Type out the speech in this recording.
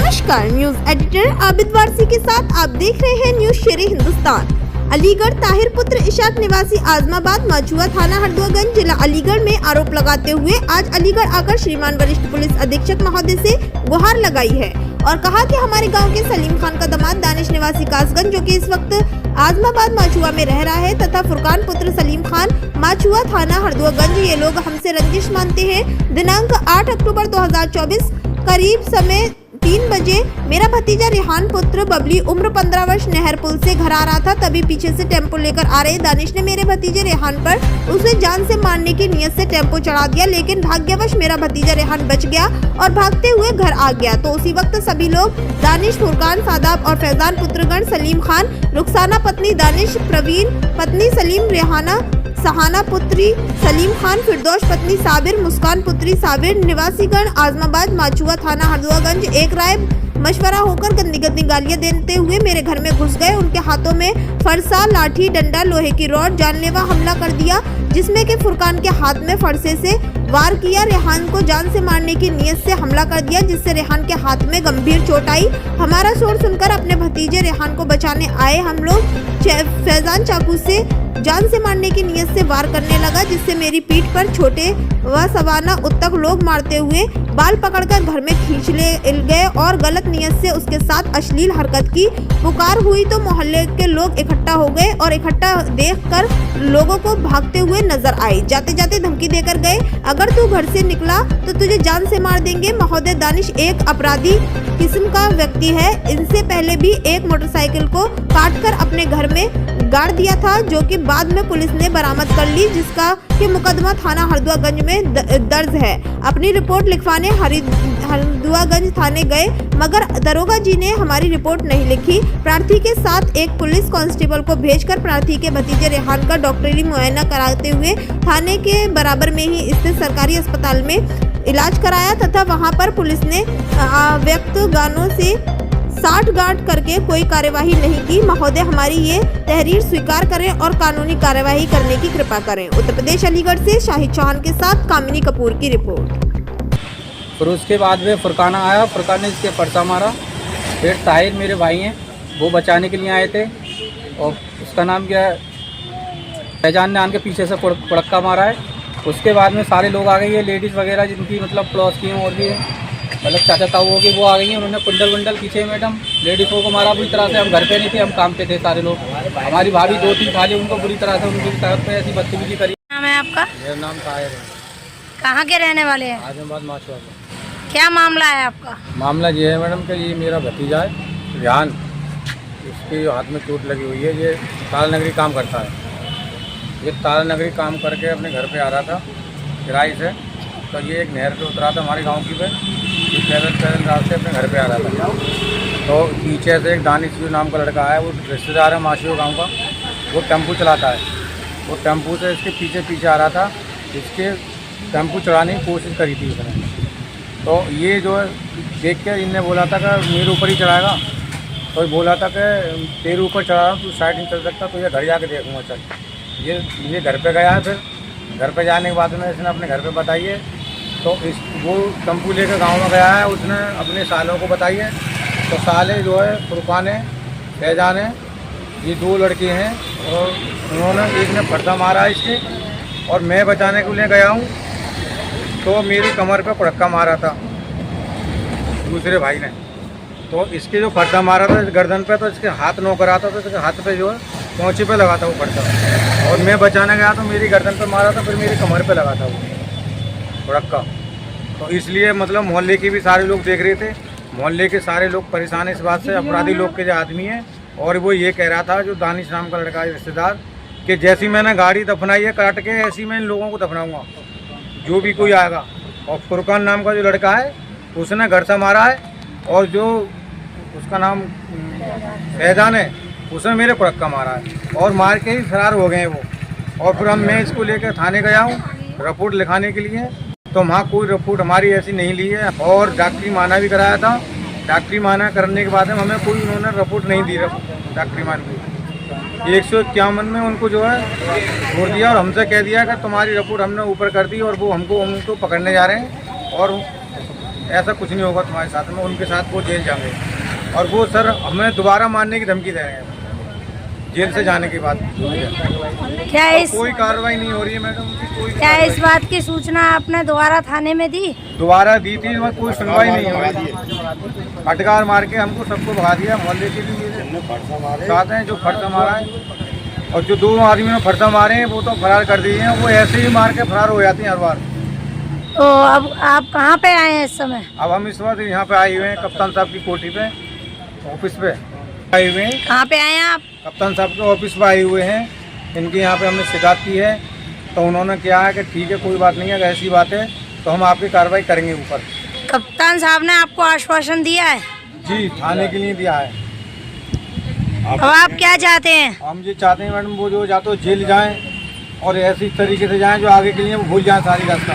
नमस्कार, news editor Abid Warsi के साथ आप देख रहे हैं न्यूज शेरे हिंदुस्तान। अलीगढ़ ताहिर पुत्र इशाक निवासी आजमाबाद माचुआ थाना हरदुआगंज जिला अलीगढ़ में आरोप लगाते हुए आज अलीगढ़ आकर श्रीमान वरिष्ठ पुलिस अधीक्षक महोदय से गुहार लगाई है और कहा कि हमारे गांव के सलीम खान का दामाद दानिश निवासी कासगंज जो कि इस वक्त आजमाबाद माचुआ में रह रहा है तथा फुरकान पुत्र सलीम खान माचुआ थाना हरदुआगंज, ये लोग हमसे रंजिश मानते हैं। दिनांक 8 अक्टूबर 2024 करीब समय 3 बजे मेरा भतीजा रेहान पुत्र बबली उम्र 15 वर्ष नहर पुल से घर आ रहा था, तभी पीछे से टेम्पो लेकर आ रहे दानिश ने मेरे भतीजे रेहान पर उसे जान से मारने की नियत से टेम्पो चढ़ा दिया, लेकिन भाग्यवश मेरा भतीजा रेहान बच गया और भागते हुए घर आ गया। तो उसी वक्त सभी लोग दानिश, फुरकान, सादाब और फैजान पुत्रगण सलीम खान, रुखसाना पत्नी दानिश, प्रवीण पत्नी सलीम, रेहाना, सहाना पुत्री सलीम खान, फिरदौश पत्नी साबिर, मुस्कान पुत्री साबिर, निवासीगण आजमाबाद माचुआ थाना हरदुआगंज एक राय मशवरा होकर गंदी गंदी गालियां देते हुए मेरे घर में घुस गए। उनके हाथों में फरसा, लाठी, डंडा, लोहे की रॉड, जानलेवा हमला कर दिया, जिसमें कि फुरकान के हाथ में फरसे से वार किया। रेहान को जान से मारने की नियत से हमला कर दिया, जिससे रेहान के हाथ में गंभीर चोट आई। हमारा शोर सुनकर अपने भतीजे रेहान को बचाने आए हम लोग फैजान चाकू से जान से मारने की नियत से वार करने लगा, जिससे मेरी पीठ पर छोटे व सवाना उत्तक लोग मारते हुए बाल पकड़कर घर में खींच ले गए और गलत नियत से उसके साथ अश्लील हरकत की। पुकार हुई तो मोहल्ले के लोग इकट्ठा हो गए और इकट्ठा देखकर लोगों को भागते हुए नजर आए। जाते जाते धमकी देकर गए, अगर तू घर से निकला तो तुझे जान से मार देंगे। महोदय दानिश एक अपराधी किस्म का व्यक्ति है, इनसे पहले भी एक मोटरसाइकिल को काटकर अपने घर में गाड़ दिया था, जो कि बाद में पुलिस ने बरामद कर ली, जिसका कि मुकदमा थाना हरदुआगंज में दर्ज है। अपनी रिपोर्ट लिखवाने हरदुआगंज थाने गए, मगर दरोगा जी ने हमारी रिपोर्ट नहीं लिखी। प्रार्थी के साथ एक पुलिस कांस्टेबल को भेजकर प्रार्थी के भतीजे रेहान का डॉक्टरी मुआयना कराते हुए थाने के बराबर में ही स्थित सरकारी अस्पताल में इलाज कराया तथा वहां पर पुलिस ने व्यक्त गानों से साठगांठ करके कोई कार्यवाही नहीं की। महोदय हमारी ये तहरीर स्वीकार करें और कानूनी कार्यवाही करने की कृपा करें। उत्तर प्रदेश अलीगढ़ से शाहिद चौहान के साथ कामिनी कपूर की रिपोर्ट। फिर उसके बाद में फुरकाना आया, फुरकान ने इसके परसा मारा। फिर ताहिर मेरे भाई हैं, वो बचाने के लिए आए थे और उसका नाम क्या है, फैजान ने आके पीछे से पड़क्का मारा है। उसके बाद में सारे लोग आ गए, ये लेडीज़ वगैरह जिनकी मतलब पड़ोस की हैं और भी मतलब चाचा ताऊ हो गए, वो आ गई हैं। उन्होंने कुंडल खींचे मैडम, लेडीज़ों को मारा बुरी तरह से। हम घर पे नहीं थे, हम काम पे थे सारे लोग। हमारी भाभी 2-3 खाली, उनको बुरी तरह से उनकी तरफ पे ऐसी बदतमीजी करी। नाम है आपका? मेरा नाम ताहिर है। कहाँ के रहने वाले हैं? आजमाबाद माचुआ का। क्या मामला है आपका? मामला ये है मैडम कि ये मेरा भतीजा है रेहान, इसके हाथ में चोट लगी हुई है। ये ताला नगरी काम करता है। ये ताला नगरी काम करके अपने घर पे आ रहा था किराए से, तो ये एक नहर पे उतरा था हमारे गांव की पे। ये पैदल रास्ते अपने घर पे आ रहा था, तो पीछे से एक दानिश नाम का लड़का है, वो रिश्तेदार है माशियो गांव का, वो टेम्पू चलाता है। वो टेम्पू से इसके पीछे आ रहा था, इसके टेम्पू चढ़ाने की कोशिश करी थी उसने। तो ये जो है देख के इनने बोला था कि मेरे ऊपर ही चढ़ाएगा, तो ये बोला था कि तेरे ऊपर चढ़ा तू साइड नहीं चल सकता, तो ये घर जाके देखूँगा चल। ये घर पे गया है। फिर घर पे जाने के बाद में इसने अपने घर पे बताइए, तो वो टेम्पू लेकर गांव में गया है, उसने अपने सालों को बताइए। तो साले जो है फुरकान है, फैजान है, ये 2 लड़के हैं और उन्होंने एक ने फरसा मारा है इसके, और मैं बचाने के लिए गया हूँ तो मेरी कमर पे पड़क्का मारा था दूसरे भाई ने। तो इसके जो फरसा मारा था गर्दन पे, तो इसके हाथ नोक रहा था, तो इसके हाथ पे जो है पहुँचे पे लगा था वो फरसा, और मैं बचाने गया तो मेरी गर्दन पे मारा था, फिर मेरी कमर पे लगा था वो पड़क्का। तो इसलिए मतलब मोहल्ले के भी सारे लोग देख रहे थे, मोहल्ले के सारे लोग परेशान है इस बात से, अपराधी लोग के जो आदमी हैं। और वो ये कह रहा था जो दानिश नाम का लड़का है रिश्तेदार, कि जैसी मैंने गाड़ी दफनाई है काट के, ऐसी मैं इन लोगों को दफनाऊँगा जो भी कोई आएगा। और फुरकान नाम का जो लड़का है उसने घर से मारा है, और जो उसका नाम फैजान है उसने मेरे पड़क्का मारा है, और मार के ही फरार हो गए हैं वो। और फिर मैं इसको लेकर थाने गया हूँ रिपोर्ट लिखाने के लिए, तो वहाँ कोई रिपोर्ट हमारी ऐसी नहीं ली है, और डॉक्टरी माना भी कराया था। डॉक्टरी माना करने के बाद हमें कोई उन्होंने रिपोर्ट नहीं दी, डॉक्टरी मान की 151 में उनको जो है छोड़ दिया, और हमसे कह दिया कि तुम्हारी रिपोर्ट हमने ऊपर कर दी, और वो हमको पकड़ने जा रहे हैं। और ऐसा कुछ नहीं होगा तुम्हारे साथ में, उनके साथ वो जेल जाएंगे। और वो सर हमें दोबारा मारने की धमकी दे रहे हैं जेल से जाने के बाद। क्या इस कोई कार्रवाई नहीं हो रही है मैडम, उनकी कोई क्या इस कार्रवाई- बात की सूचना आपने दोबारा थाने में दी? दोबारा दी थी मगर कोई सुनवाई नहीं हो रही है। फटकार मार के हमको सबको भगा दिया मोहल्ले के लिए। चाहते हैं जो फटका मारा है, और जो 2 आदमी ने फटका मारे हैं वो तो फरार कर दिए हैं। वो ऐसे ही मार के फरार हो जाते हैं हर बार। तो अब आप कहाँ पे आए हैं इस समय? अब हम इस वक्त यहाँ पे आए हुए हैं कप्तान साहब की कोठी पे, ऑफिस पे आए हुए हैं। कहाँ पे आए हैं आप? कप्तान साहब के ऑफिस पे आए हुए हैं। इनकी यहाँ पे हमने शिकायत की है, तो उन्होंने क्या है कि ठीक है कोई बात नहीं है, अगर ऐसी बात है तो हम आपकी कार्रवाई करेंगे ऊपर। कप्तान साहब ने आपको आश्वासन दिया है? जी, थाने के लिए दिया है। अब आप क्या चाहते हैं? हम ये चाहते हैं मैडम वो जो या तो जेल जाएं और ऐसी तरीके से जाएं जो आगे के लिए वो भूल जाएं सारी रास्ता।